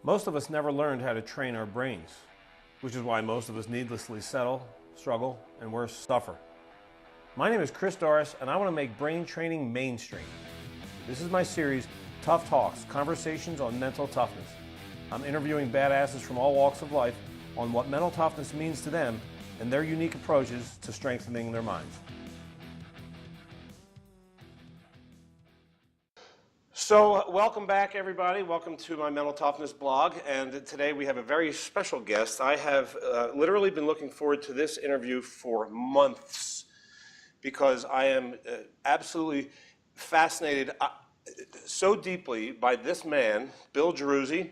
Most of us never learned how to train our brains, which is why most of us needlessly settle, struggle, and worse, suffer. My name is Chris Doris, and I want to make brain training mainstream. This is my series, Tough Talks, Conversations on Mental Toughness. I'm interviewing badasses from all walks of life on what mental toughness means to them and their unique approaches to strengthening their minds. So welcome back, everybody. Welcome to my Mental Toughness blog, and today we have a very special guest. I have literally been looking forward to this interview for months because I am absolutely fascinated so deeply by this man, Bill Giruzzi,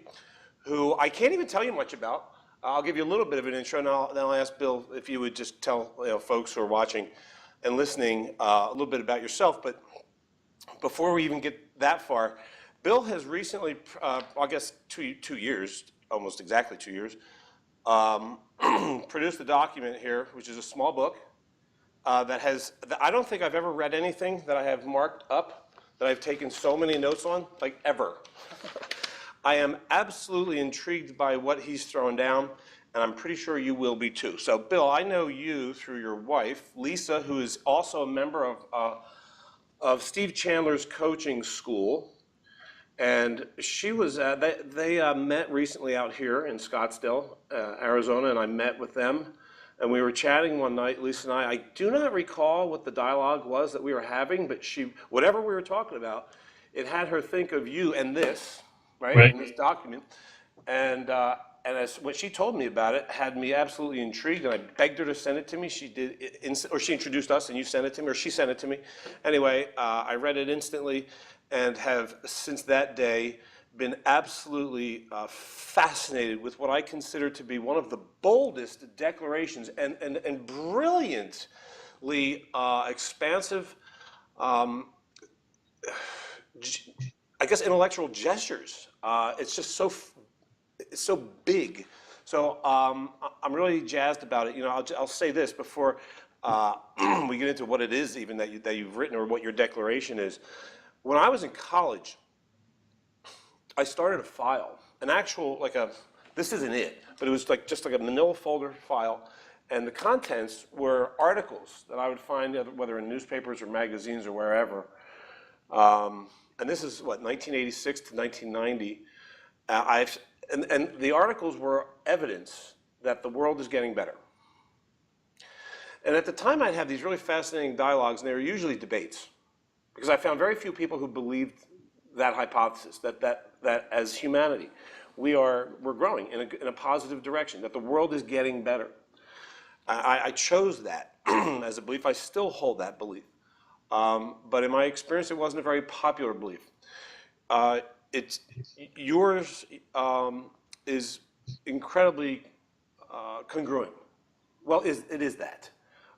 who I can't even tell you much about. I'll give you a little bit of an intro, and then I'll ask Bill if you would just tell folks who are watching and listening a little bit about yourself. But before we even get that far, Bill has recently, I guess 2 years, almost exactly 2 years, produced a document here, which is a small book that has, I don't think I've ever read anything that I have marked up, that I've taken so many notes on, like ever. I am absolutely intrigued by what he's thrown down, and I'm pretty sure you will be too. So Bill, I know you through your wife, Lisa, who is also a member of Steve Chandler's coaching school, and she was they met recently out here in Scottsdale, Arizona, and I met with them, and we were chatting one night, Lisa and I do not recall what the dialogue was that we were having, but whatever we were talking about, it had her think of you and this, right. In this document, and when she told me about it, had me absolutely intrigued, and I begged her to send it to me. She did, or she introduced us, and you sent it to me, or she sent it to me. Anyway, I read it instantly, and have since that day been absolutely fascinated with what I consider to be one of the boldest declarations and brilliantly expansive, I guess, intellectual gestures. It's just it's so big. So I'm really jazzed about it. You know, I'll say this before we get into what it is even that you've written or what your declaration is. When I was in college, I started a file, an actual, this isn't it, but it was just like a manila folder file, and the contents were articles that I would find, whether in newspapers or magazines or wherever. And this is, what, 1986 to 1990. And the articles were evidence that the world is getting better. And at the time, I'd have these really fascinating dialogues, and they were usually debates, because I found very few people who believed that hypothesis, that as humanity, we're growing in a positive direction, that the world is getting better. I chose that as a belief. I still hold that belief. But in my experience, it wasn't a very popular belief. Yours is incredibly congruent. Well, it is that,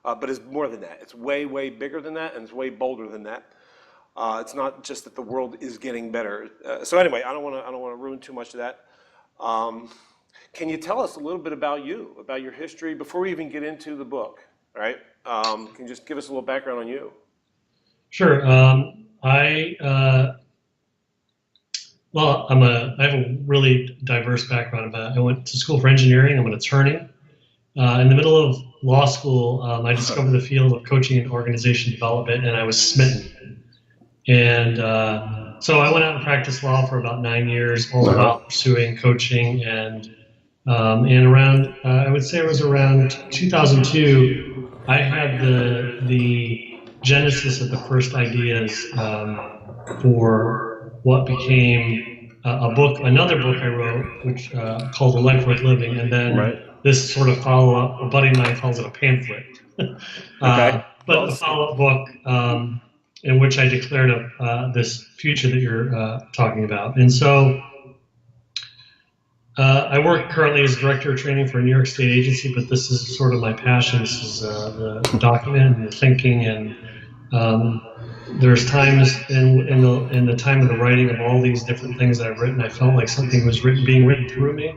but it's more than that. It's way, way bigger than that, and it's way bolder than that. It's not just that the world is getting better. So anyway, I don't want to ruin too much of that. Can you tell us a little bit about you, about your history, before we even get into the book? Right? Can you just give us a little background on you? Sure. I have a really diverse background. I went to school for engineering. I'm an attorney. In the middle of law school, I discovered the field of coaching and organization development, and I was smitten. And so I went out and practiced law for about 9 years, all the while pursuing coaching. And around, I would say it was around 2002, I had the genesis of the first ideas for what became another book I wrote, which called A Life Worth Living, and then this sort of follow-up. A buddy of mine calls it a pamphlet, but a follow-up book in which I declared this future that you're talking about. And so I work currently as director of training for a New York State agency, but this is sort of my passion. This is the document and the thinking, and there's times in the time of the writing of all these different things that I've written, I felt like something was being written through me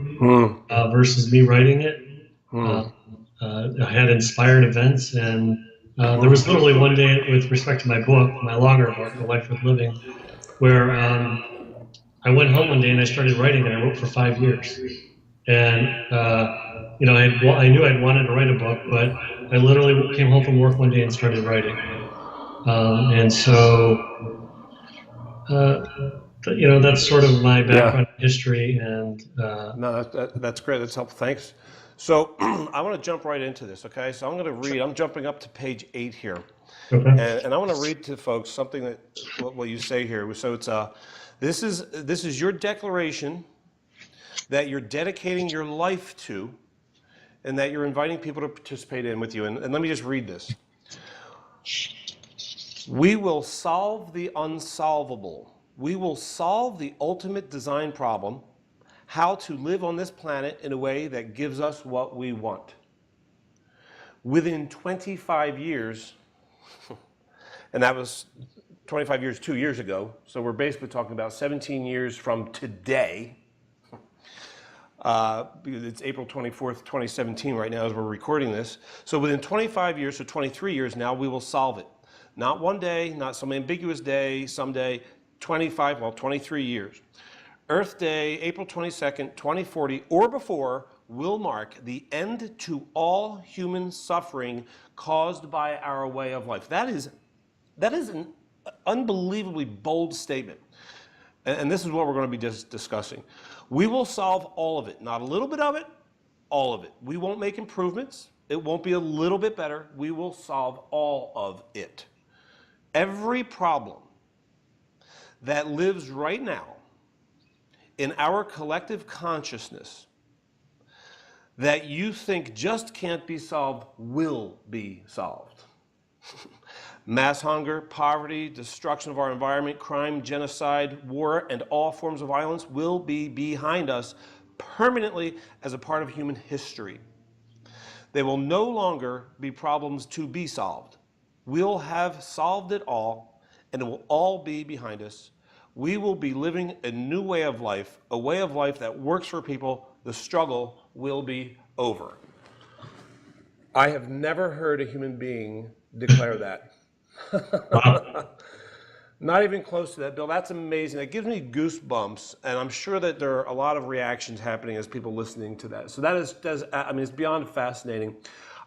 versus me writing it. I had inspired events, and there was literally one day with respect to my book, my longer book, A Life Worth Living, where I went home one day and I started writing, and I wrote for 5 years. And I knew I'd wanted to write a book, but I literally came home from work one day and started writing. And so, that's sort of my background history. And no, that's great. That's helpful. Thanks. So I want to jump right into this. Okay, so I'm going to read. I'm jumping up to page 8 here, okay. and I want to read to folks something that what you say here. So it's this is your declaration that you're dedicating your life to, and that you're inviting people to participate in with you. And let me just read this. We will solve the unsolvable. We will solve the ultimate design problem, how to live on this planet in a way that gives us what we want. Within 25 years, and that was 25 years 2 years ago, so we're basically talking about 17 years from today. It's April 24th, 2017 right now as we're recording this. So within 25 years, so 23 years now, we will solve it. Not one day, not some ambiguous day, someday, 23 years. Earth Day, April 22nd, 2040, or before, will mark the end to all human suffering caused by our way of life. That is an unbelievably bold statement. And this is what we're going to be discussing. We will solve all of it, not a little bit of it, all of it. We won't make improvements. It won't be a little bit better. We will solve all of it. Every problem that lives right now in our collective consciousness that you think just can't be solved will be solved. Mass hunger, poverty, destruction of our environment, crime, genocide, war, and all forms of violence will be behind us permanently as a part of human history. They will no longer be problems to be solved. We'll have solved it all, and it will all be behind us. We will be living a new way of life, a way of life that works for people. The struggle will be over. I have never heard a human being declare that. Wow. Not even close to that, Bill. That's amazing. That gives me goosebumps, and I'm sure that there are a lot of reactions happening as people listening to that. So it's beyond fascinating.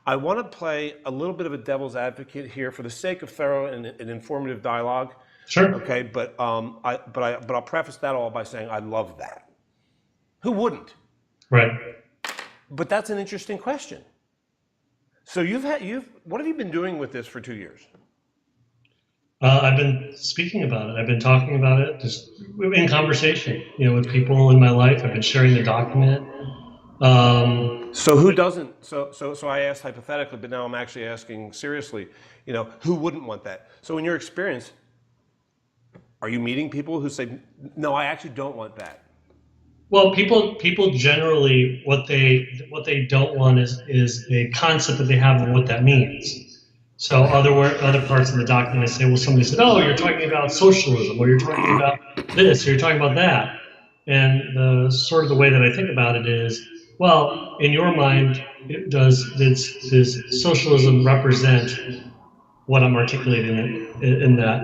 I want to play a little bit of a devil's advocate here for the sake of thorough and informative dialogue. Sure. Okay, but I'll preface that all by saying I love that. Who wouldn't? Right. But that's an interesting question. So what have you been doing with this for 2 years? I've been speaking about it. I've been talking about it, just in conversation, with people in my life. I've been sharing the document. So who doesn't? So I asked hypothetically, but now I'm actually asking seriously. Who wouldn't want that? So in your experience, are you meeting people who say, "No, I actually don't want that"? Well, people generally what they don't want is a concept that they have of what that means. So other parts of the document say, well, somebody said, oh, you're talking about socialism, or you're talking about this, or you're talking about that. And the way that I think about it is, well, in your mind, does socialism represent what I'm articulating in that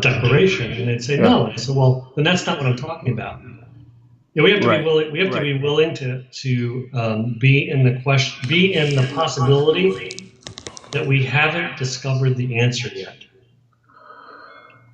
declaration? And they'd say no. I said, well, then that's not what I'm talking about. We have to be willing. We have to be willing to be in the possibility that we haven't discovered the answer yet.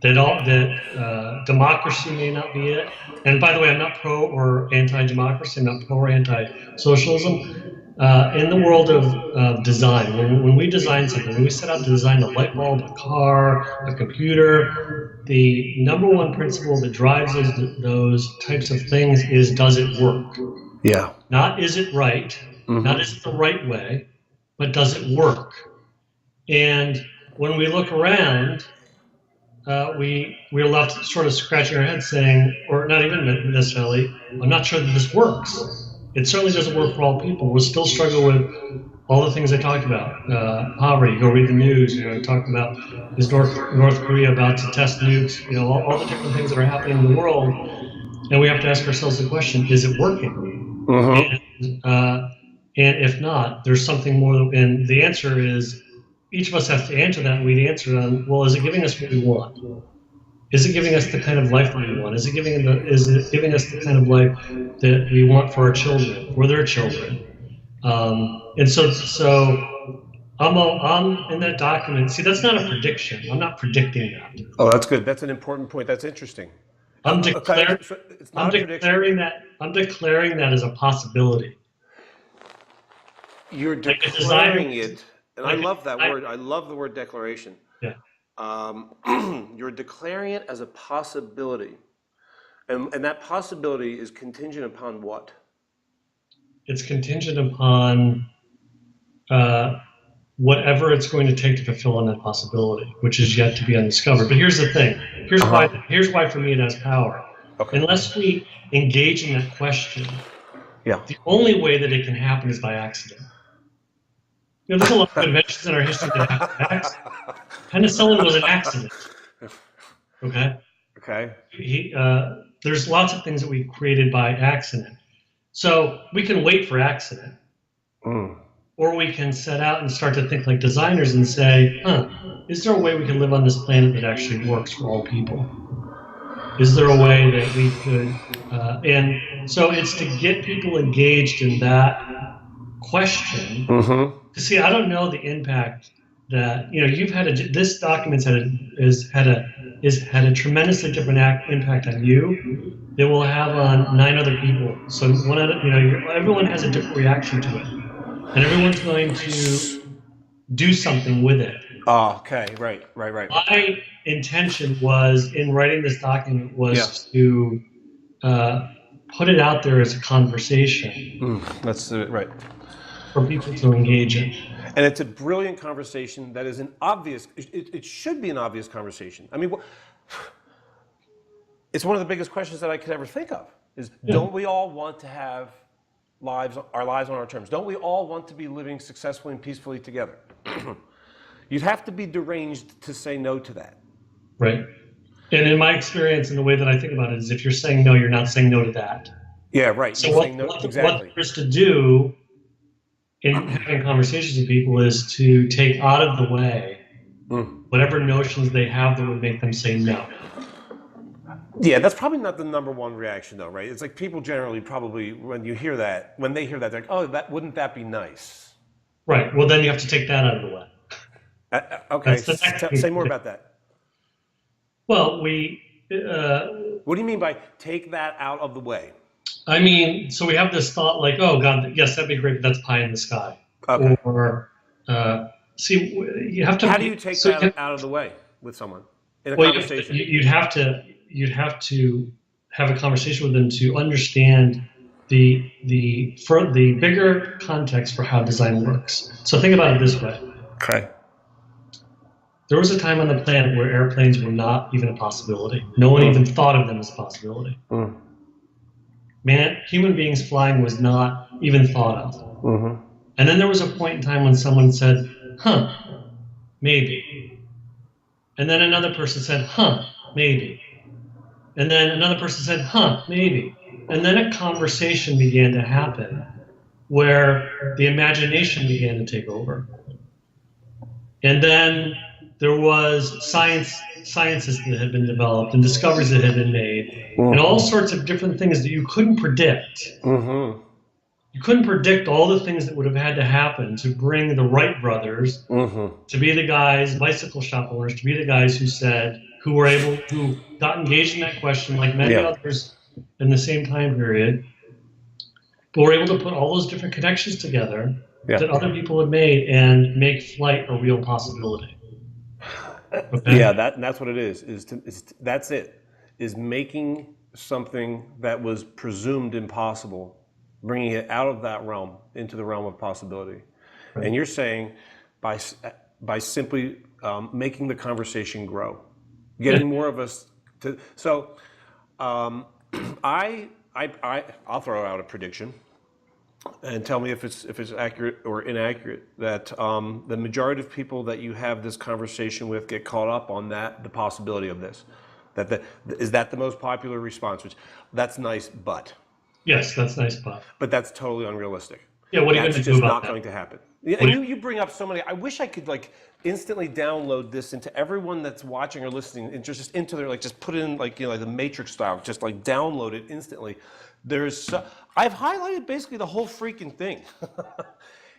That democracy may not be it. And by the way, I'm not pro or anti-democracy. I'm not pro or anti-socialism. In the world of design, when we design something, when we set out to design a light bulb, a car, a computer, the number one principle that drives those types of things is, does it work? Yeah. Not is it right, not is it the right way, but does it work? And when we look around, we're left sort of scratching our heads saying, or not even necessarily, I'm not sure that this works. It certainly doesn't work for all people. We'll still struggle with all the things I talked about. Poverty, go read the news, talk about, is North Korea about to test nukes, all the different things that are happening in the world. And we have to ask ourselves the question, is it working? And if not, there's something more, and the answer is, each of us has to answer that, and we'd answer them, well, is it giving us what we want? Is it giving us the kind of life that we want? Is it giving us the kind of life that we want for our children, for their children? And so I'm in that document. See, that's not a prediction. I'm not predicting that. Oh, that's good. That's an important point. That's interesting. I'm Okay, so it's not a prediction. I'm declaring that as a possibility. You're Like a designer, declaring it, and I love that word. I love the word declaration. Yeah. You're declaring it as a possibility, and that possibility is contingent upon what? It's contingent upon whatever it's going to take to fulfill on that possibility, which is yet to be undiscovered. But here's the thing. Here's why for me it has power. Okay. Unless we engage in that question, Yeah. the only way that it can happen is by accident. You know, there's a lot of inventions in our history that happened by accident. Penicillin was an accident. Okay. Okay. There's lots of things that we created by accident. So we can wait for accident. Or we can set out and start to think like designers and say, is there a way we can live on this planet that actually works for all people? Is there a way that we could, and so it's to get people engaged in that question. To see, I don't know the impact that, you've had this document's had a tremendously different impact on you that will have on 9 other people. So everyone has a different reaction to it. And everyone's going to do something with it. Oh, okay, right. My intention was, in writing this document, was to put it out there as a conversation. That's right. For people to engage in. And it's a brilliant conversation that is an obvious, it should be an obvious conversation. I mean, it's one of the biggest questions that I could ever think of, is don't we all want to have our lives on our terms? Don't we all want to be living successfully and peacefully together? You'd have to be deranged to say no to that. Right. And in my experience, and the way that I think about it, is if you're saying no, you're not saying no to that. Yeah, right. So what there's to do in having conversations with people is to take out of the way whatever notions they have that would make them say no. Yeah, that's probably not the number one reaction, though, right? It's like people generally probably, when they hear that, they're like, oh, wouldn't that be nice? Right. Well, then you have to take that out of the way. Okay. Say more about that. Well, what do you mean by take that out of the way? I mean, so we have this thought like, oh, God, yes, that'd be great, but that's pie in the sky. Okay. Or, see, you have to... How do you take that out of the way with someone in a conversation? You'd have to have a conversation with them to understand the bigger context for how design works. So think about it this way. Okay. There was a time on the planet where airplanes were not even a possibility. No one even thought of them as a possibility. Human beings flying was not even thought of. And then there was a point in time when someone said, maybe. And then another person said, maybe. And then another person said, maybe. And then a conversation began to happen where the imagination began to take over. And then there was sciences that had been developed and discoveries that had been made, and all sorts of different things that you couldn't predict. You couldn't predict all the things that would have had to happen to bring the Wright brothers to be the guys, bicycle shop owners, to be the guys who got engaged in that question like many others in the same time period, but were able to put all those different connections together that other people had made and make flight a real possibility. Okay? Yeah, that's what it is. That's it. Is making something that was presumed impossible, bringing it out of that realm into the realm of possibility. Right. And you're saying by simply making the conversation grow, getting more of us to. So I'll throw out a prediction, and tell me if it's accurate or inaccurate, that the majority of people that you have this conversation with get caught up on the possibility of this. Is that the most popular response? Which, that's nice, but. Yes, that's nice, but. But that's totally unrealistic. Yeah, what are you That's going to do just about not that? going to happen. Yeah, and you bring up so many. I wish I could like instantly download this into everyone that's watching or listening, and just into their just put it in like like the Matrix style, just like download it instantly. I've highlighted basically the whole freaking thing.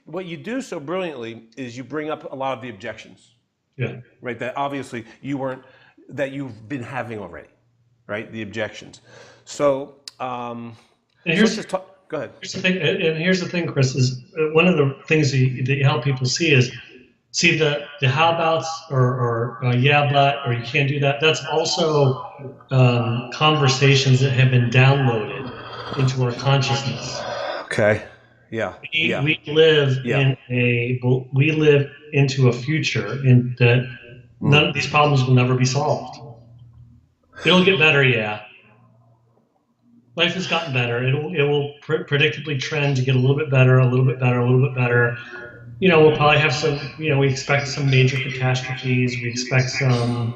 What you do so brilliantly is you bring up a lot of the objections, Yeah. right? That obviously that you've been having already, right? The objections. So, And so here's, let's just talk. Go ahead. here's the thing, and here's the thing, Chris, is one of the things that you help people see is the how abouts or yeah but or you can't do that. That's also conversations that have been downloaded into our consciousness. Okay. Yeah. Yeah. We live Yeah. we live into a future in that none of these problems will never be solved. It'll get better, yeah. Life has gotten better. It will predictably trend to get a little bit better, a little bit better, a little bit better. We'll probably have some. We expect some major catastrophes. We expect some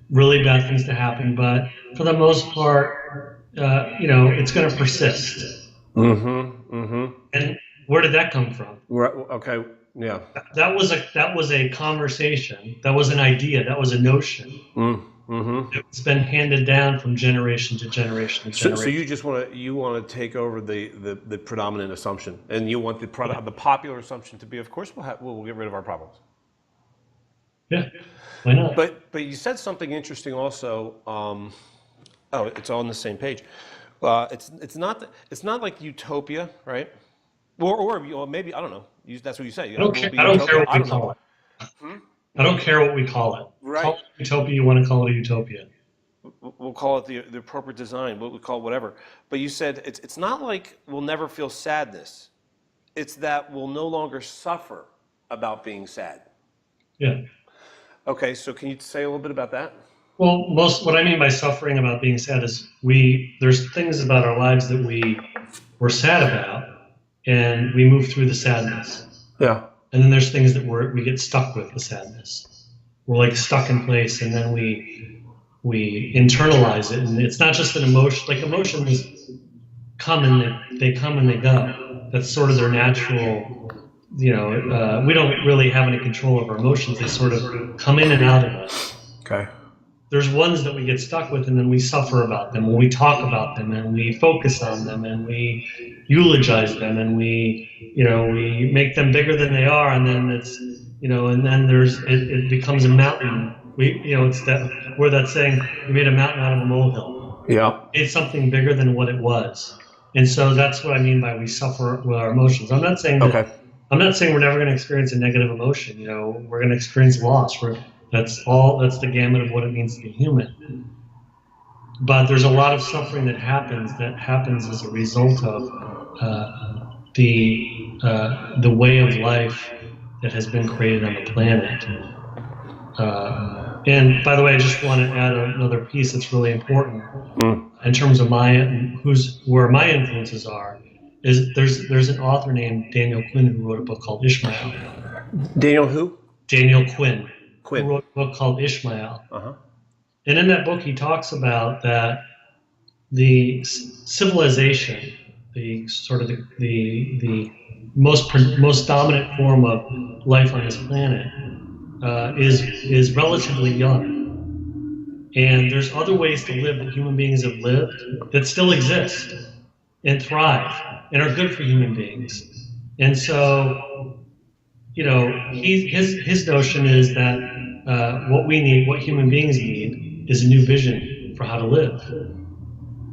really bad things to happen, but for the most part, it's going to persist. Mm-hmm. Mm-hmm. And where did that come from? Okay. Yeah. That was a conversation. That was an idea. That was a notion. Mm-hmm. It's been handed down from generation to generation to generation. So you just want to take over the predominant assumption, and you want the popular assumption to be, of course, we'll get rid of our problems. Yeah. Why not? But you said something interesting also. Oh, it's on the same page. It's not like utopia, right? Or maybe I don't know. That's what you say. I don't care what we call it. I don't care what we call it. Right. Call it utopia. You want to call it a utopia. We'll call it the appropriate design. We'll call it whatever. But you said it's not like we'll never feel sadness. It's that we'll no longer suffer about being sad. Yeah. Okay. So can you say a little bit about that? Well, what I mean by suffering about being sad is there's things about our lives that we're sad about, and we move through the sadness. Yeah. And then there's things that we get stuck with the sadness. We're like stuck in place, and then we internalize it. And it's not just an emotion. Like emotions come and they come and they go. That's sort of their natural. We don't really have any control over emotions. They sort of come in and out of us. Okay. There's ones that we get stuck with, and then we suffer about them, and we talk about them, and we focus on them, and we eulogize them, and we make them bigger than they are, and then and then it becomes a mountain. It's that saying, we made a mountain out of a molehill. Yeah. It's something bigger than what it was, and so that's what I mean by we suffer with our emotions. I'm not saying that. Okay. I'm not saying we're never going to experience a negative emotion. We're going to experience loss. That's the gamut of what it means to be human. But there's a lot of suffering that happens as a result of the way of life that has been created on the planet. And by the way, I just want to add another piece that's really important in terms of where my influences are. Is there's an author named Daniel Quinn who wrote a book called Ishmael. Daniel who? Daniel Quinn. Who wrote a book called Ishmael. Uh-huh. And in that book, he talks about that the civilization, the most dominant form of life on this planet, is relatively young. And there's other ways to live that human beings have lived that still exist and thrive and are good for human beings. And so, his notion is that what human beings need, is a new vision for how to live.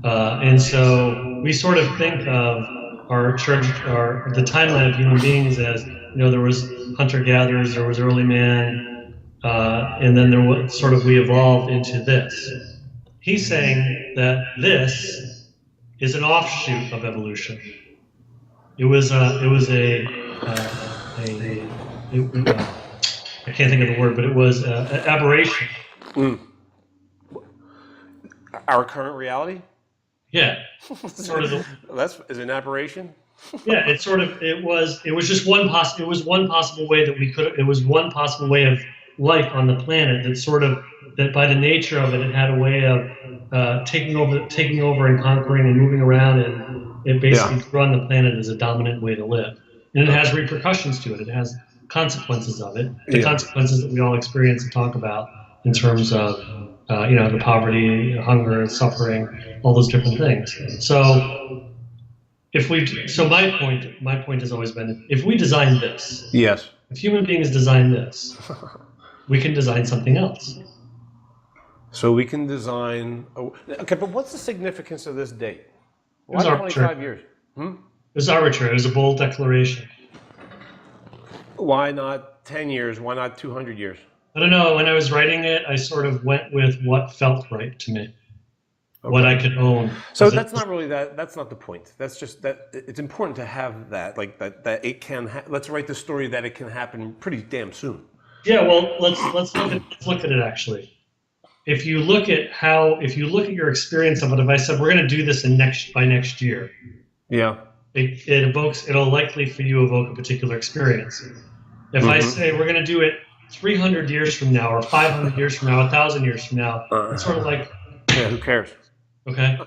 And so we sort of think of the timeline of human beings as, there was hunter-gatherers, there was early man, and then we evolved into this. He's saying that this is an offshoot of evolution. It was I can't think of the word, but it was an aberration. Our current reality? Yeah. Is an aberration? Yeah, it was just one possible way it was one possible way of life on the planet that by the nature of it had a way of taking over and conquering and moving around, and it basically grew on the planet as a dominant way to live. And it has repercussions to it. It has consequences of it. The Yeah. consequences that we all experience and talk about in terms of, the poverty, hunger, suffering, all those different things. So my point has always been, if we design this, Yes. if human beings design this, we can design something else. So we can design. Okay, but what's the significance of this date? Why was 25 years? It was arbitrary. It was a bold declaration. Why not 10 years? Why not 200 years? I don't know. When I was writing it, I sort of went with what felt right to me, what I could own. So that's not really that. That's not the point. That's just that it's important to have that, like that it can. Let's write the story that it can happen pretty damn soon. Yeah. Well, let's look at it actually. If you look at your experience of it, if I said we're going to do this by next year, yeah, it'll likely for you evoke a particular experience. If I say we're going to do it 300 years from now, or 500 years from now, 1,000 years from now, it's sort of like, yeah, who cares? Okay.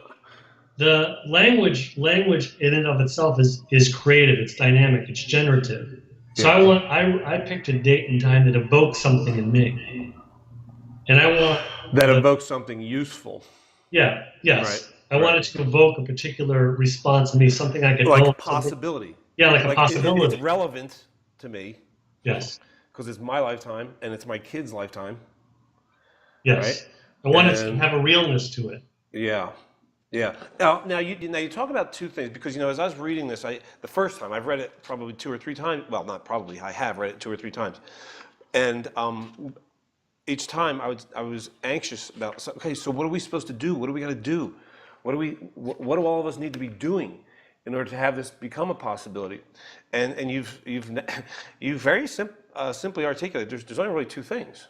The language in and of itself is creative, it's dynamic, it's generative. So I picked a date and time that evokes something in me. And I want that evokes something useful. Yeah, yes. Right. I wanted to evoke a particular response in me, something I could like know. A possibility. Yeah, like a possibility. It's relevant to me. Yes. Because it's my lifetime and it's my kid's lifetime. Yes. Right? I wanted to have a realness to it. Yeah. Yeah. Now you talk about two things, because as I was reading this, the first time I've read it probably 2 or 3 times. Well, not probably. I have read it 2 or 3 times, and each time I was anxious about. Okay, so what are we supposed to do? What do we got to do? What do all of us need to be doing in order to have this become a possibility? And you've very simply articulated. There's only really 2 things,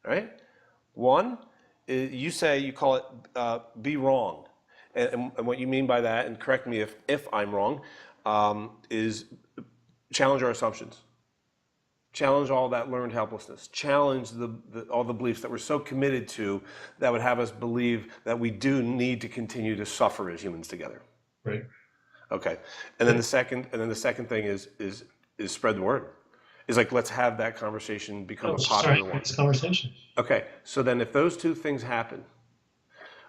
right? One, you call it be wrong. And what you mean by that, and correct me if I'm wrong, is challenge our assumptions. Challenge all that learned helplessness. Challenge all the beliefs that we're so committed to that would have us believe that we do need to continue to suffer as humans together. Right. Okay. And then the second thing is spread the word. It's like, let's have that conversation become a popular one. This conversation. Okay. So then if those 2 things happen,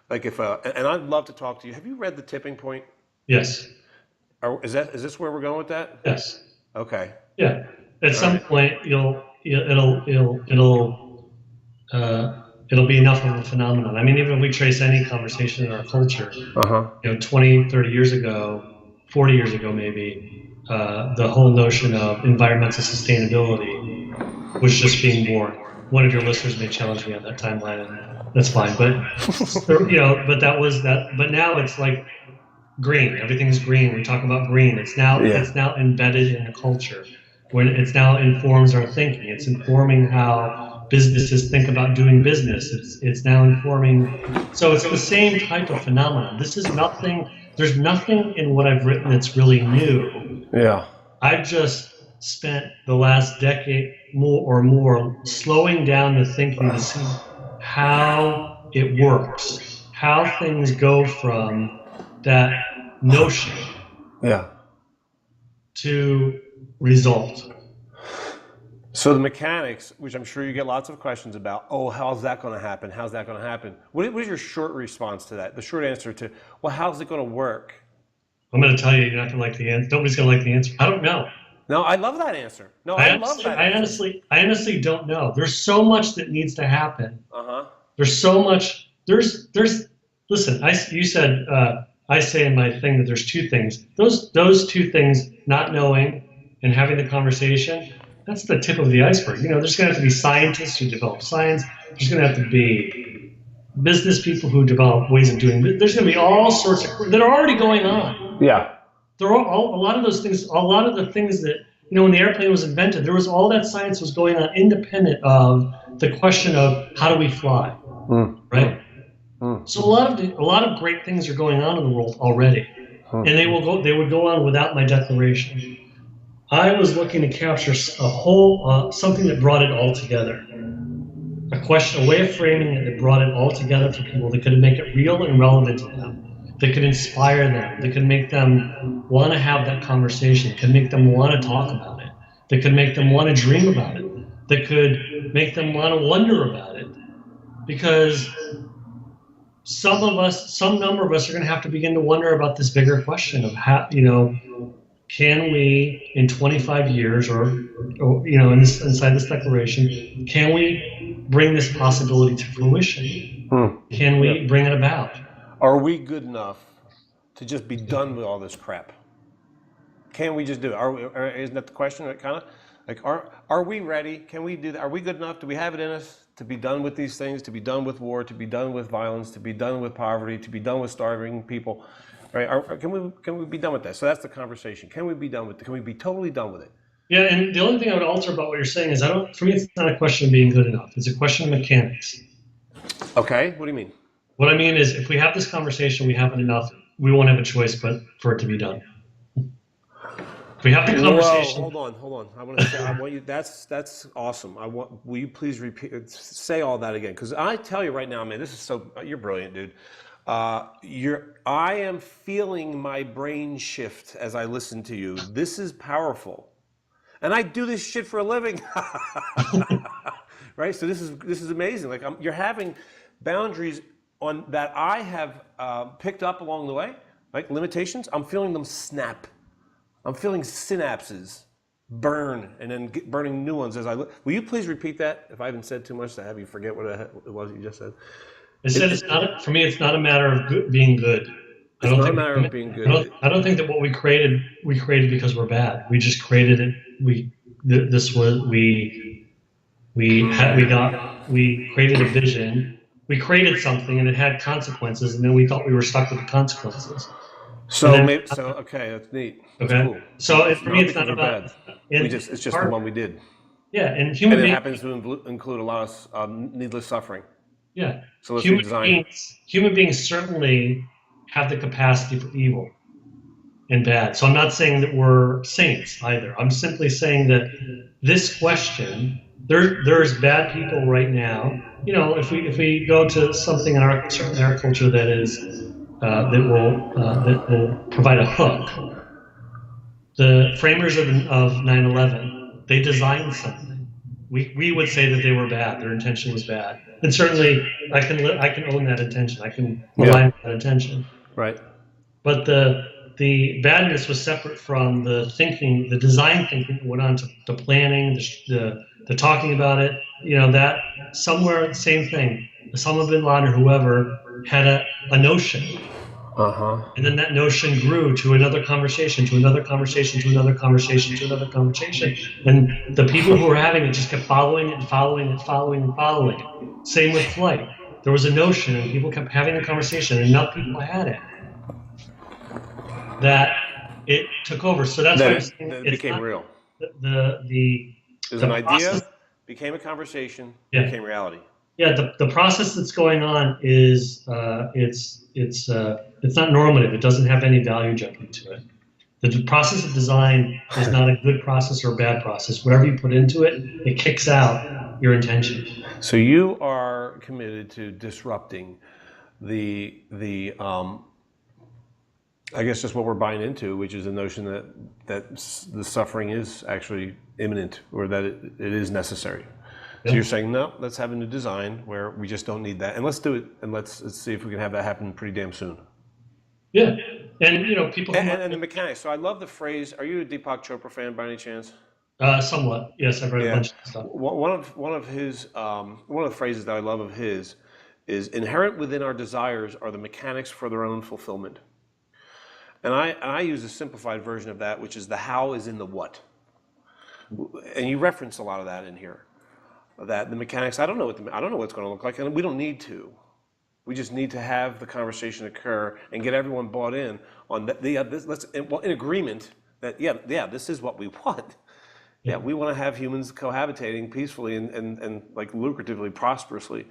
like and I'd love to talk to you. Have you read The Tipping Point? Yes. Is this where we're going with that? Yes. Okay. Yeah. At some point, it'll be enough of a phenomenon. I mean, even if we trace any conversation in our culture, 20, 30 years ago, 40 years ago maybe, the whole notion of environmental sustainability was just being born. One of your listeners may challenge me on that timeline, and that's fine. But but that was that. But now it's like green. Everything's green. We talk about green. It's now embedded in the culture. When it's now informs our thinking. It's informing how businesses think about doing business. It's now informing. So it's the same type of phenomenon. This is nothing. There's nothing in what I've written that's really new. Yeah. I've just spent the last decade more slowing down the thinking to see how it works, how things go from that notion to result. So the mechanics, which I'm sure you get lots of questions about, how's that going to happen? How's that going to happen? What is your short response to that? The short answer to, how's it going to work? I'm going to tell you, you're not going to like the answer. Nobody's going to like the answer. I don't know. No, I love that answer. No, I love that answer. I honestly don't know. There's so much that needs to happen. There's so much. Listen, you said, I say in my thing that there's 2 things. Those 2 things, not knowing and having the conversation, that's the tip of the iceberg. There's going to have to be scientists who develop science. There's going to have to be business people who develop ways of doing it. There's going to be all sorts of that are already going on. Yeah. There are a lot of those things. A lot of the things that when the airplane was invented, there was all that science was going on independent of the question of how do we fly, right? So a lot of great things are going on in the world already, and they would go on without my declaration. I was looking to capture a whole something that brought it all together. A way of framing it that brought it all together for people that could make it real and relevant to them. that could inspire them, that could make them want to have that conversation, could make them want to talk about it, that could make them want to dream about it, that could make them want to wonder about it. Because some number of us are going to have to begin to wonder about this bigger question of how, can we in 25 years or inside this declaration, can we bring this possibility to fruition? Can we bring it about? Are we good enough to just be done with all this crap? Can we just do it? Isn't that the question? Kind of like, are we ready? Can we do that? Are we good enough? Do we have it in us to be done with these things? To be done with war? To be done with violence? To be done with poverty? To be done with starving people? Right? Can we be done with that? So that's the conversation. Can we be done with it? Can we be totally done with it? Yeah, and the only thing I would alter about what you're saying is for me, it's not a question of being good enough. It's a question of mechanics. Okay, what do you mean? What I mean is, if we have this conversation, we haven't enough. We won't have a choice but for it to be done. If we have the conversation. Whoa, hold on. I want to say, I want you. That's awesome. Will you please repeat? Say all that again, because I tell you right now, man, this is so. You're brilliant, dude. I am feeling my brain shift as I listen to you. This is powerful, and I do this shit for a living. Right? So this is amazing. Like you're having boundaries on that I have picked up along the way, like limitations. I'm feeling them snap. I'm feeling synapses burn and then burning new ones as I look. Will you please repeat that? If I haven't said too much to have you forget what it was you just said. I said for me, it's not a matter of being good. It's not a matter of being good. I don't think that what we created because we're bad. We just created it. We created a vision. We created something and it had consequences, and then we thought we were stuck with the consequences. Okay, that's neat. That's okay. Cool. So for me, it's not about. It's just the one we did. Yeah, and it happens to include a lot of needless suffering. Yeah. So let's redesign. Human beings certainly have the capacity for evil and bad. So I'm not saying that we're saints either. I'm simply saying that this question, there's bad people right now. If we go to something in our culture that is that will provide a hook. The framers of 9/11, they designed something. We would say that they were bad. Their intention was bad, and certainly I can own that intention. I can align with that intention. Right. But the badness was separate from the thinking, the design thinking that went on to the planning, the talking about it. That somewhere same thing. Osama bin Laden or whoever had a notion. And then that notion grew to another conversation, to another conversation, to another conversation, to another conversation. And the people who were having it just kept following it and following it, following and following it. Same with flight. There was a notion and people kept having a conversation, and enough people had it that it took over. So that's why it became real. There's an idea, became a conversation, became reality. Yeah, the process that's going on is it's not normative. It doesn't have any value judgment to it. The process of design is not a good process or a bad process. Whatever you put into it, it kicks out your intention. So you are committed to disrupting the I guess just what we're buying into, which is the notion that the suffering is actually imminent, or that it is necessary. So you're saying, no, let's have a new design where we just don't need that. And let's do it, and let's see if we can have that happen pretty damn soon. Yeah, and people... And the mechanics. So I love the phrase, are you a Deepak Chopra fan by any chance? Somewhat, yes, I've read a bunch of stuff. One of the phrases that I love of his is, inherent within our desires are the mechanics for their own fulfillment. And I use a simplified version of that, which is the how is in the what. And you reference a lot of that in here. That the mechanics, I don't know what's going to look like, and we don't need to. We just need to have the conversation occur and get everyone bought in on in agreement that this is what we want. Yeah, we want to have humans cohabitating peacefully and like lucratively, prosperously,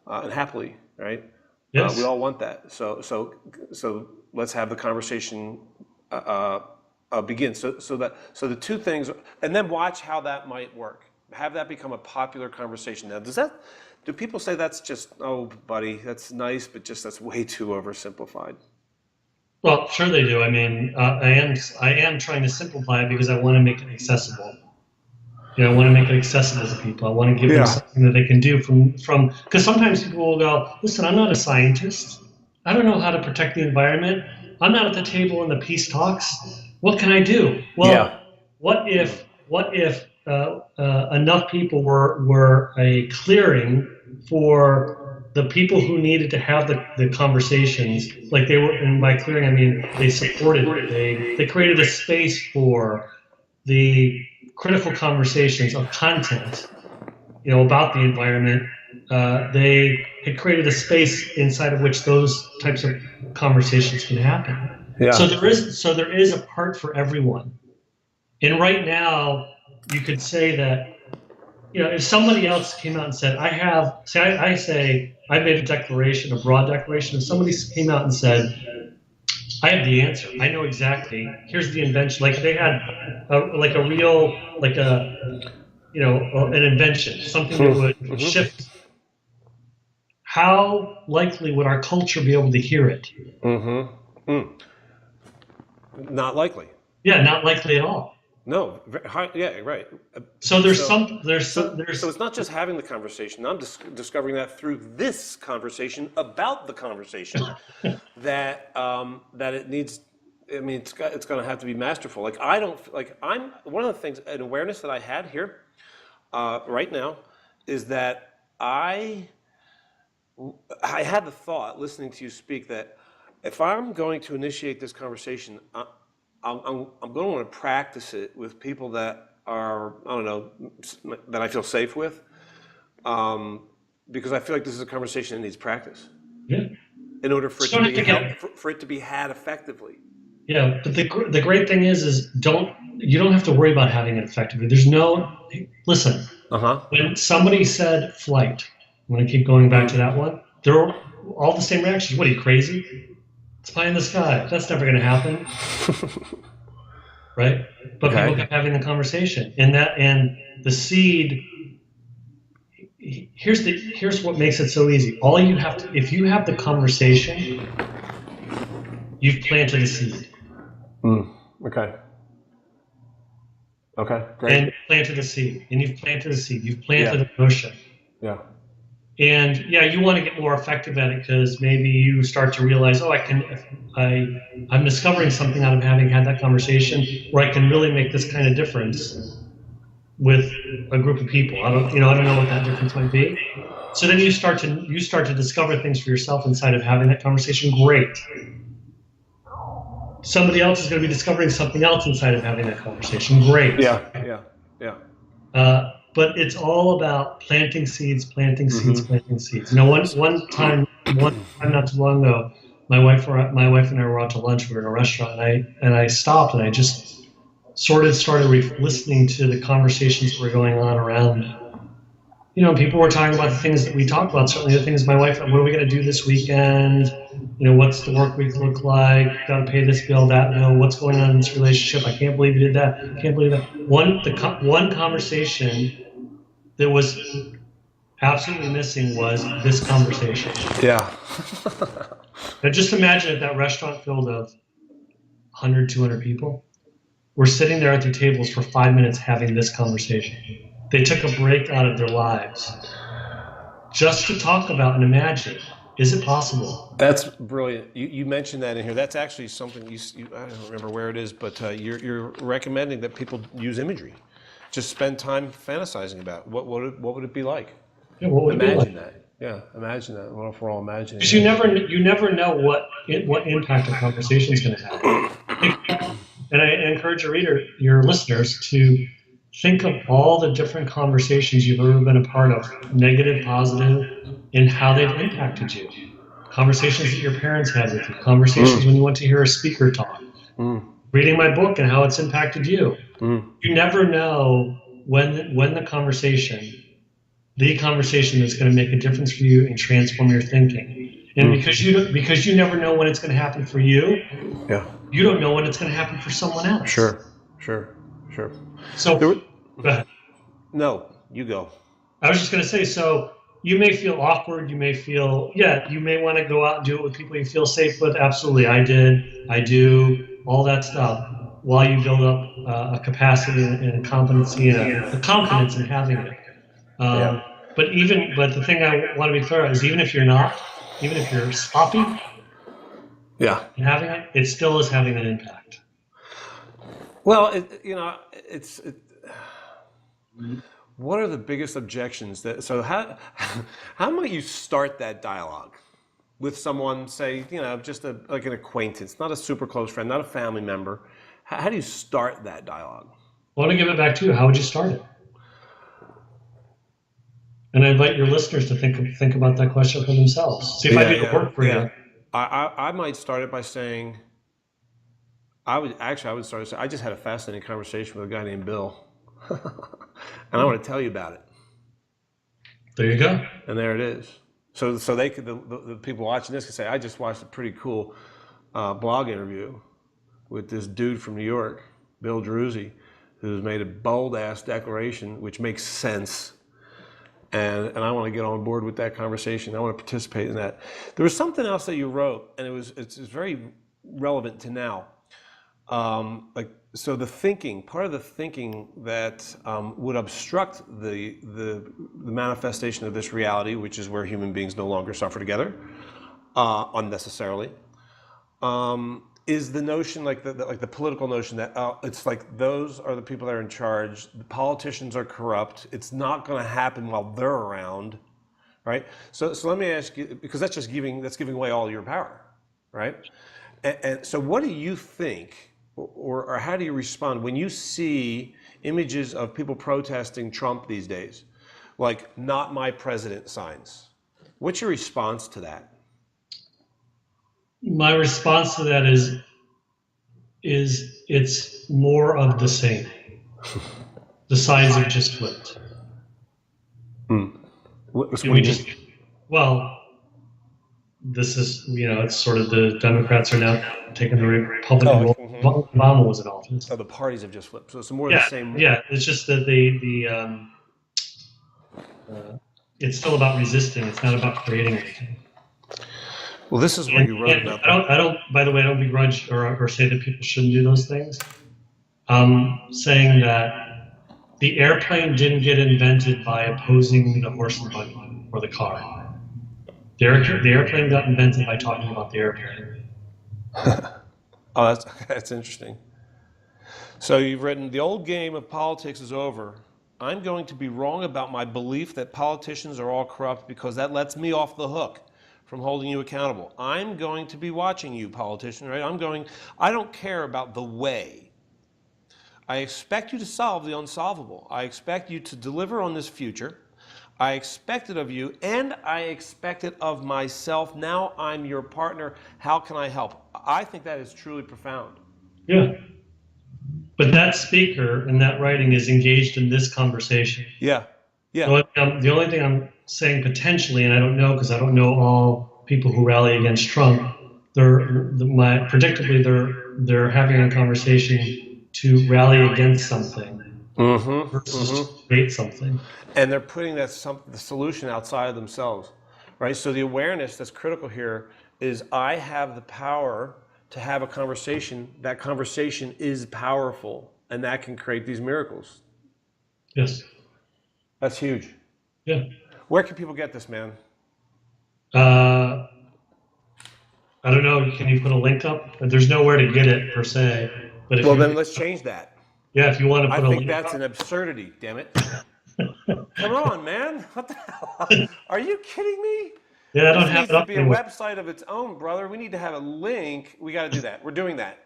and happily, right? Yes. We all want that. So let's have the conversation begin. So the two things, and then watch how that might work. Have that become a popular conversation. Now, do people say that's just, oh, buddy, that's nice, but just that's way too oversimplified? Well, sure they do. I mean, I am trying to simplify it because I want to make it accessible. I want to make it accessible to people. I want to give them Yeah. something that they can do from because sometimes people will go, listen, I'm not a scientist. I don't know how to protect the environment. I'm not at the table in the peace talks. What can I do? Yeah. Well, what if enough people were a clearing for the people who needed to have the conversations, like they were, and by clearing I mean they supported it. They created a space for the critical conversations of content, about the environment. They had created a space inside of which those types of conversations can happen. Yeah. So there is a part for everyone. And right now, you could say that, if somebody else came out and said, I say, I made a declaration, a broad declaration. If somebody came out and said, I have the answer. I know exactly. Here's the invention. Like they had, like a real, like an invention, something that would shift. How likely would our culture be able to hear it? Not likely. Yeah, not likely at all. No. Yeah. Right. So there's So it's not just having the conversation. I'm discovering that through this conversation about the conversation that it needs. I mean, it's going to have to be masterful. Like I'm one of the things, an awareness that I had here right now is that I had the thought listening to you speak that if I'm going to initiate this conversation, I'm going to want to practice it with people that are, I don't know, that I feel safe with, because I feel like this is a conversation that needs practice. Yeah. In order for it to be had effectively. Yeah, but the great thing is you don't have to worry about having it effectively. Listen. When somebody said flight, I'm going to keep going back to that one. There were all the same reactions. What, are you crazy? It's pie in the sky. That's never going to happen. Right? But people kept having the conversation. And the seed, here's what makes it so easy. If you have the conversation, you've planted a seed. Okay. Okay, great. And planted a seed. And you've planted a seed. You've planted a notion. Yeah. And you want to get more effective at it because maybe you start to realize, I'm discovering something out of having had that conversation where I can really make this kind of difference with a group of people. I don't know what that difference might be. So then you start to discover things for yourself inside of having that conversation. Great. Somebody else is going to be discovering something else inside of having that conversation. Great. Yeah. But it's all about planting seeds, planting seeds. One time not too long ago, my wife and I were out to lunch. We were in a restaurant, and I stopped and I just started listening to the conversations that were going on around me. People were talking about the things that we talked about. Certainly the things my wife, what are we going to do this weekend? What's the work week look like? Got to pay this bill, that. What's going on in this relationship? I can't believe you did that. I can't believe that. One conversation that was absolutely missing was this conversation. Yeah. Now just imagine at that restaurant filled of 100, 200 people. We're sitting there at their tables for 5 minutes having this conversation. They took a break out of their lives just to talk about and imagine, is it possible? That's brilliant. You mentioned that in here. That's actually something I don't remember where it is, but you're recommending that people use imagery. Just spend time fantasizing about what would it be like? Yeah, what would imagine it be like? that. Yeah, imagine that. What if we're all imagining? Because you never know what impact a conversation is going to have. And I encourage your listeners to think of all the different conversations you've ever been a part of, negative, positive, and how they've impacted you. Conversations that your parents had with you, conversations when you went to hear a speaker talk, reading my book and how it's impacted you. You never know when the conversation that's going to make a difference for you and transform your thinking. And because you never know when it's going to happen for you, you don't know when it's going to happen for someone else. Sure. So, go ahead. No, you go. I was just going to say, so you may feel awkward. You may feel, yeah, you may want to go out and do it with people you feel safe with. Absolutely. I did. I do all that stuff while you build up a capacity and a competency and a confidence in having it. Yeah. But the thing I want to be clear on is even if you're not, even if you're sloppy Yeah. in having it, it still is having an impact. Well, what are the biggest objections so how might you start that dialogue with someone, say, just like an acquaintance, not a super close friend, not a family member? How do you start that dialogue? I want to give it back to you. How would you start it? And I invite your listeners to think about that question for themselves. See if I do the work for you. I might start it by saying, I would start it saying, I just had a fascinating conversation with a guy named Bill. And I want to tell you about it. There you go. And there it is. So they could, the people watching this could say, I just watched a pretty cool blog interview with this dude from New York, Bill Giruzzi, who's made a bold ass declaration which makes sense. And I want to get on board with that conversation. I want to participate in that. There was something else that you wrote, and it's very relevant to now. So the thinking, part of the thinking that would obstruct the manifestation of this reality, which is where human beings no longer suffer together unnecessarily, is the notion, like the political notion that it's like those are the people that are in charge. The politicians are corrupt. It's not going to happen while they're around, right? So let me ask you, because that's giving away all your power, right? And so, what do you think, or how do you respond when you see images of people protesting Trump these days, like "Not my president" signs? What's your response to that? My response to that is it's more of the same. The sides have just flipped. This is, it's sort of the Democrats are now taking the Republican role. Obama was in office. So the parties have just flipped. So it's more of the same. Yeah, it's just that it's still about resisting. It's not about creating anything. Well, this is what you wrote about. I don't. By the way, I don't begrudge or say that people shouldn't do those things. I'm saying that the airplane didn't get invented by opposing the horse and buggy or the car. The airplane got invented by talking about the airplane. Oh, that's interesting. So you've written, the old game of politics is over. I'm going to be wrong about my belief that politicians are all corrupt because that lets me off the hook from holding you accountable. I'm going to be watching you, politician, right? I don't care about the way. I expect you to solve the unsolvable. I expect you to deliver on this future. I expect it of you, and I expect it of myself. Now I'm your partner. How can I help? I think that is truly profound. Yeah. But that speaker in that writing is engaged in this conversation. Yeah. The only thing I'm saying potentially, and I don't know because I don't know all people who rally against Trump, predictably they're having a conversation to rally against something versus to create something. And they're putting the solution outside of themselves, right? So the awareness that's critical here is I have the power to have a conversation. That conversation is powerful, and that can create these miracles. Yes. That's huge. Yeah. Where can people get this, man? I don't know. Can you put a link up? There's nowhere to get it per se. But then let's change that. Yeah, if you want to put a link. I think that's an absurdity. Damn it! Come on, man. What the hell? Are you kidding me? Yeah, I don't have it up. This needs to be a website of its own, brother. We need to have a link. We got to do that. We're doing that.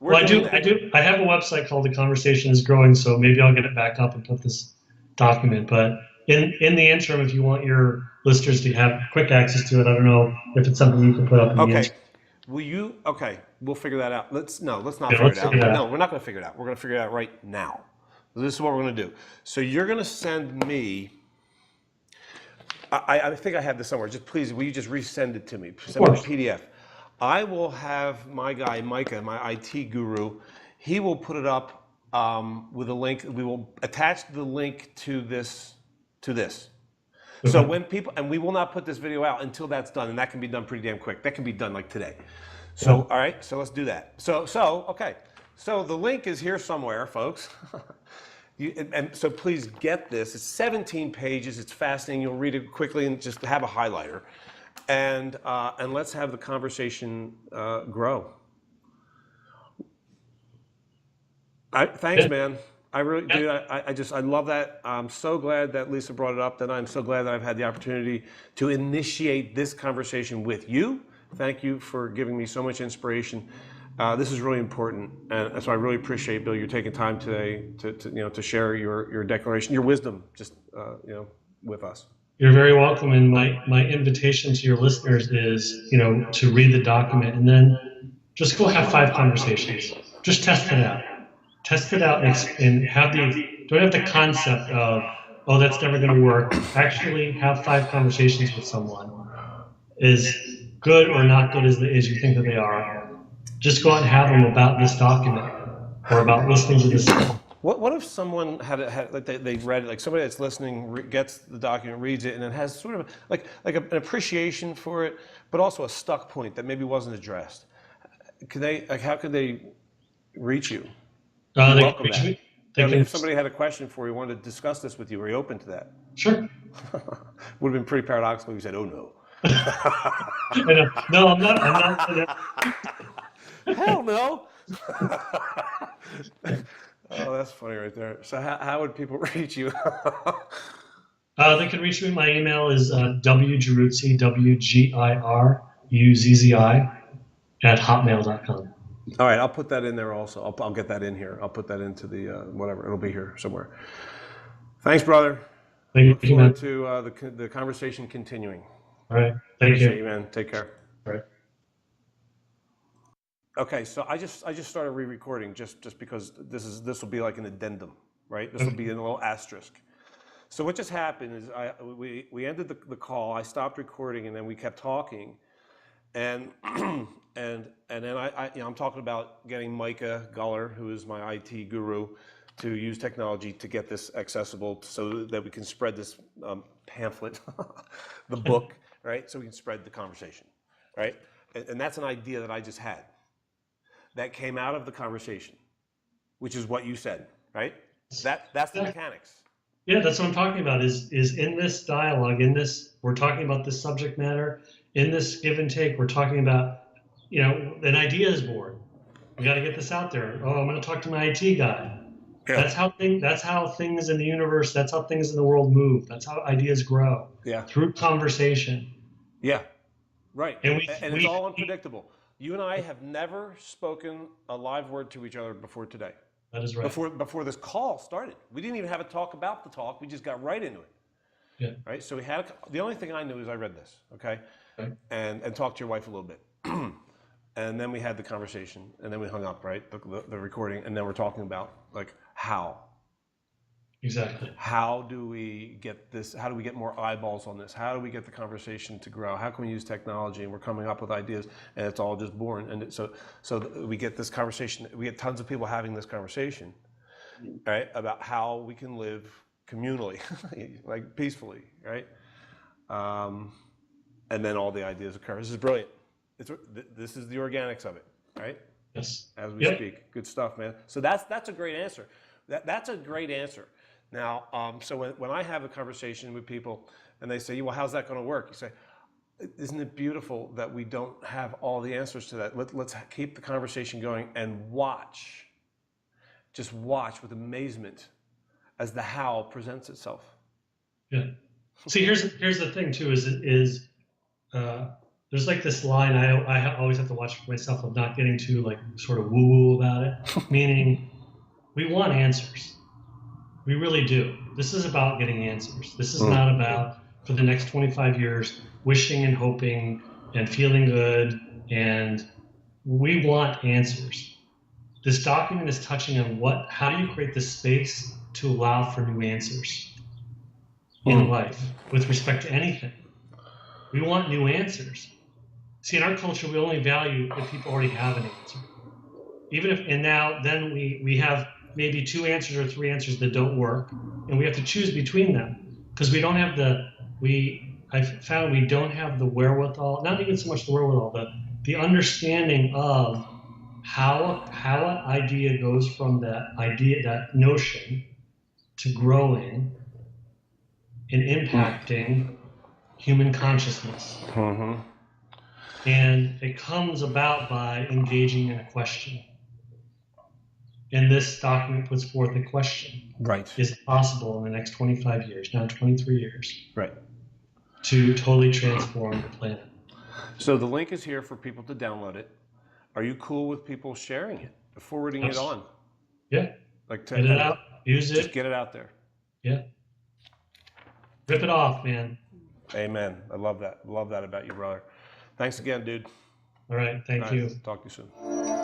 I do. I have a website called The Conversation is Growing, so maybe I'll get it back up and put this document. But in the interim, if you want your listeners to have quick access to it, I don't know if it's something you can put up in the interim. Will you? Okay, we'll figure that out. Let's not figure it out. No, we're not going to figure it out. We're going to figure it out right now. This is what we're going to do. So you're going to send me. I think I have this somewhere. Just please, will you just resend it to me? Send me a PDF. I will have my guy Micah, my IT guru. He will put it up with a link. We will attach the link to this. So Okay. when people, and we will not put this video out until that's done, and that can be done pretty damn quick. That can be done like today. So, all right, so let's do that. Okay. So the link is here somewhere, folks. And so please get this. It's 17 pages. It's fascinating. You'll read it quickly and just have a highlighter. And let's have the conversation grow. Thanks, Yeah. man. I really do. I love that. I'm so glad that Lisa brought it up. That I'm so glad that I've had the opportunity to initiate this conversation with you. Thank you for giving me so much inspiration. This is really important, and so I really appreciate, Bill, you taking time today to share your declaration, your wisdom, just with us. You're very welcome. And my invitation to your listeners is, to read the document and then just go have 5 conversations. Just test it out. Test it out and don't have the concept of, oh, that's never going to work. Actually have 5 conversations with someone. As good or not good as you think that they are, just go out and have them about this document or about listening to this. What if someone had like they read it, like somebody that's listening gets the document, reads it, and then has sort of like an appreciation for it, but also a stuck point that maybe wasn't addressed? How could they reach you? Welcome that. If somebody had a question for you, wanted to discuss this with you, are you open to that? Sure. Would have been pretty paradoxical if you said, "Oh no." No, I'm not. Hell no. Oh, that's funny right there. So how would people reach you? They can reach me. My email is wgiruzzi, WGIRUZZI @hotmail.com. All right, I'll put that in there also. I'll get that in here. I'll put that into the whatever. It'll be here somewhere. Thanks, brother. Thank you, man. Look forward to the conversation continuing. All right. Thank you. You, man. Take care. All right. Okay, so I just started re-recording just because this will be like an addendum, right? This will be a little asterisk. So what just happened is we ended the call. I stopped recording, and then we kept talking, and and then I'm talking about getting Micah Guller, who is my IT guru, to use technology to get this accessible so that we can spread this pamphlet, the book, right? So we can spread the conversation, right? And that's an idea that I just had that came out of the conversation, which is what you said, right? That's the mechanics. Yeah, that's what I'm talking about. Is in this dialogue, we're talking about this subject matter. In this give and take, we're talking about, an idea is born. We got to get this out there. Oh, I'm going to talk to my IT guy. Yeah. That's how things in the universe. That's how things in the world move. That's how ideas grow. Yeah. Through conversation. Yeah. Right. And it's all unpredictable. You and I have never spoken a live word to each other before today. That is right. Before this call started, we didn't even have a talk about the talk. We just got right into it. Yeah. Right. So the only thing I knew is I read this. Okay. And talked to your wife a little bit, and then we had the conversation, and then we hung up. Right. The recording, and then we're talking about like how. Exactly. How do we get this? How do we get more eyeballs on this? How do we get the conversation to grow? How can we use technology? And we're coming up with ideas, and it's all just born. And so we get this conversation. We get tons of people having this conversation, right, about how we can live communally, like peacefully, right? And then all the ideas occur. This is brilliant. This is the organics of it, right? Yes. As we speak. Good stuff, man. So that's a great answer. That's a great answer. Now, so when I have a conversation with people and they say, well, how's that going to work? You say, isn't it beautiful that we don't have all the answers to that? Let's keep the conversation going and watch. Just watch with amazement as the how presents itself. Yeah. See, here's the thing too, is there's like this line I always have to watch for myself of not getting too like sort of woo-woo about it, meaning we want answers. We really do. This is about getting answers. This is not about, for the next 25 years, wishing and hoping and feeling good. And we want answers. This document is touching on how do you create the space to allow for new answers in life with respect to anything. We want new answers. See, in our culture, we only value if people already have an answer. Then we have maybe 2 answers or 3 answers that don't work, and we have to choose between them. because we don't have I've found we don't have the wherewithal, not even so much the wherewithal, but the understanding of how an idea goes from that notion to growing and impacting human consciousness. Mm-hmm. And it comes about by engaging in a question. And this document puts forth a question. Right. Is it possible in the next 25 years, now 23 years, Right. to totally transform the planet? So the link is here for people to download it. Are you cool with people sharing it, forwarding it on? Yeah. Like Get it out, use just it. get it out there. Yeah. Rip it off, man. Amen. I love that. Love that about you, brother. Thanks again, dude. All right. Thank you. Talk to you soon.